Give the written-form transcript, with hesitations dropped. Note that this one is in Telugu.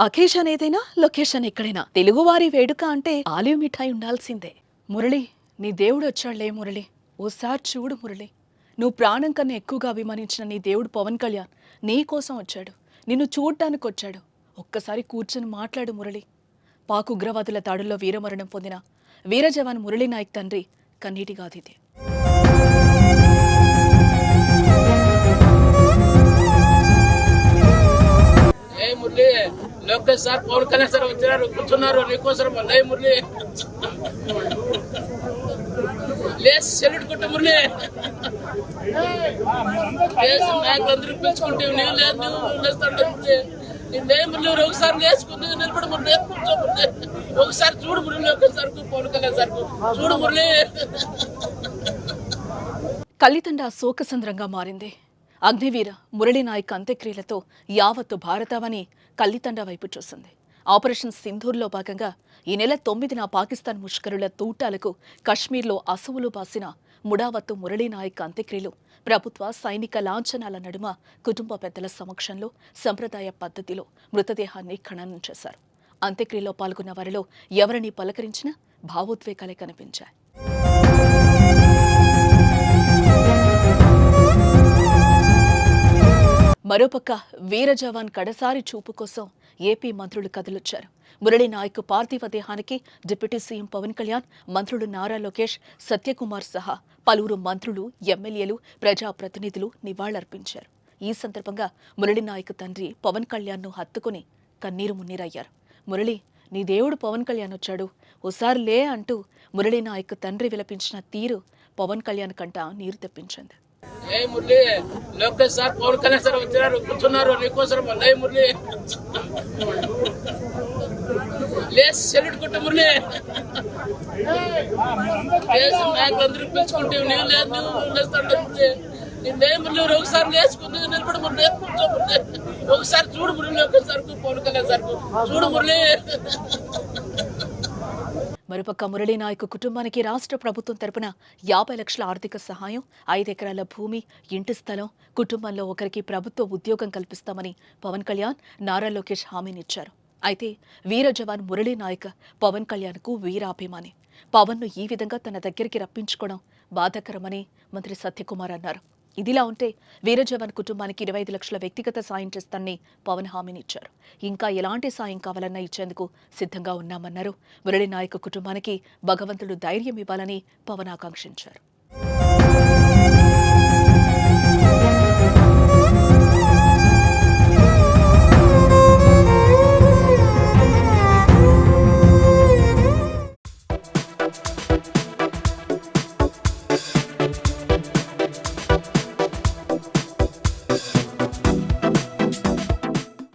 అకేషన్ ఏదైనా లొకేషన్ ఎక్కడైనా తెలుగువారి వేడుక అంటే ఆలివ్ మిఠాయి ఉండాల్సిందే. మురళి, నీ దేవుడు వచ్చాడులే మురళి. ఓసారి చూడు మురళి. నువ్వు ప్రాణం కన్నా ఎక్కువగా అభిమానించిన నీ దేవుడు పవన్ కళ్యాణ్ నీ కోసం వచ్చాడు. నిన్ను చూడ్డానికి వచ్చాడు. ఒక్కసారి కూర్చొని మాట్లాడు మురళి. పాక్ ఉగ్రవాదుల దాడుల్లో వీరమరణం పొందిన వీర జవాన్ మురళీ నాయక్ తండ్రి కన్నీటి గాథిది. మురళి లోకేష్ సార్ పవన్ కళ్యాణ్ సార్ వచ్చారు కూర్చున్నారు నీకోసం లై మురళి లేచి సెల్యూట్ కొట్టు మురళి నాయకులందరూ పిలుచుకుంటే నీవు లేదు నువ్వు లేస్తాడు మురళి మురళి ఒకసారి లేచుకుంది నిలబడి మురళి ఒకసారి చూడు మురళి లోకేష్ సార్ పవన్ కళ్యాణ్ సార్ చూడు మురళి. కల్లితండ శోకసంద్రంగా మారింది. అగ్నివీర మురళీ నాయక్ అంత్యక్రియలతో యావత్తు భారతావని కల్లితండ వైపు చూసింది. ఆపరేషన్ సింధూర్లో భాగంగా ఈ నెల 9న పాకిస్తాన్ ముష్కరుల తూటాలకు కశ్మీర్లో అసువులు బాసిన ముడావత్తు మురళీ నాయక్ అంత్యక్రియలు ప్రభుత్వ సైనిక లాంఛనాల నడుమ కుటుంబ పెద్దల సమక్షంలో సంప్రదాయ పద్ధతిలో మృతదేహాన్ని ఖననం చేశారు. అంత్యక్రియలో పాల్గొన్న వారిలో ఎవరిని పలకరించినా భావోద్వేగాలే కనిపించాయి. మరోపక్క వీర జవాన్ కడసారి చూపు కోసం ఏపీ మంత్రులు కదిలొచ్చారు. మురళీ నాయక్ పార్థివ దేహానికి డిప్యూటీ సీఎం పవన్ కళ్యాణ్, మంత్రులు నారా లోకేష్, సత్యకుమార్ సహా పలువురు మంత్రులు, ఎమ్మెల్యేలు, ప్రజాప్రతినిధులు నివాళులర్పించారు. ఈ సందర్భంగా మురళీ నాయక్ తండ్రి పవన్ కళ్యాణ్ను హత్తుకుని కన్నీరు మున్నీరయ్యారు. మురళి, నీ దేవుడు పవన్ కళ్యాణ్ వచ్చాడు, ఓసారి లే అంటూ మురళీ నాయక్ తండ్రి విలపించిన తీరు పవన్ కళ్యాణ్ కంట నీరు తెప్పించింది. మురళి లోకేష్ సార్ పవన్ కళ్యాణ్ సార్ వచ్చారు కూర్చున్నారు నీకోసం లై మురళి లేచి సెల్యూట్ కొట్టు మురళి నాయకులందరూ పిలుచుకుంటే నీవు లేదు నువ్వు లేస్తాడు మురళి ఒకసారి లేచుకుంది నిలబడి మురళి ఒకసారి చూడు మురళి లోకేష్ సార్ పవన్ కళ్యాణ్ సార్ చూడు మురళి. మరోపక్క మురళీ నాయక్ కుటుంబానికి రాష్ట్ర ప్రభుత్వం తరపున 50 లక్షల ఆర్థిక సహాయం, 5 ఎకరాల భూమి, ఇంటి స్థలం, కుటుంబంలో ఒకరికి ప్రభుత్వ ఉద్యోగం కల్పిస్తామని పవన్ కళ్యాణ్, నారా లోకేష్ హామీనిచ్చారు. అయితే వీర జవాన్ మురళీ నాయక్ పవన్ కళ్యాణ్కు వీరాభిమాని. పవన్ను ఈ విధంగా తన దగ్గరికి రప్పించుకోవడం బాధాకరమని మంత్రి సత్యకుమార్ అన్నారు. ఇదిలా ఉంటే వీర జవాన్ కుటుంబానికి 25 లక్షల వ్యక్తిగత సాయం చేస్తానని పవన్ హామీనిచ్చారు. ఇంకా ఎలాంటి సాయం కావాలన్నా ఇచ్చేందుకు సిద్ధంగా ఉన్నామన్నారు. మురళీ నాయక్ కుటుంబానికి భగవంతుడు ధైర్యం ఇవ్వాలని పవన్ ఆకాంక్షించారు.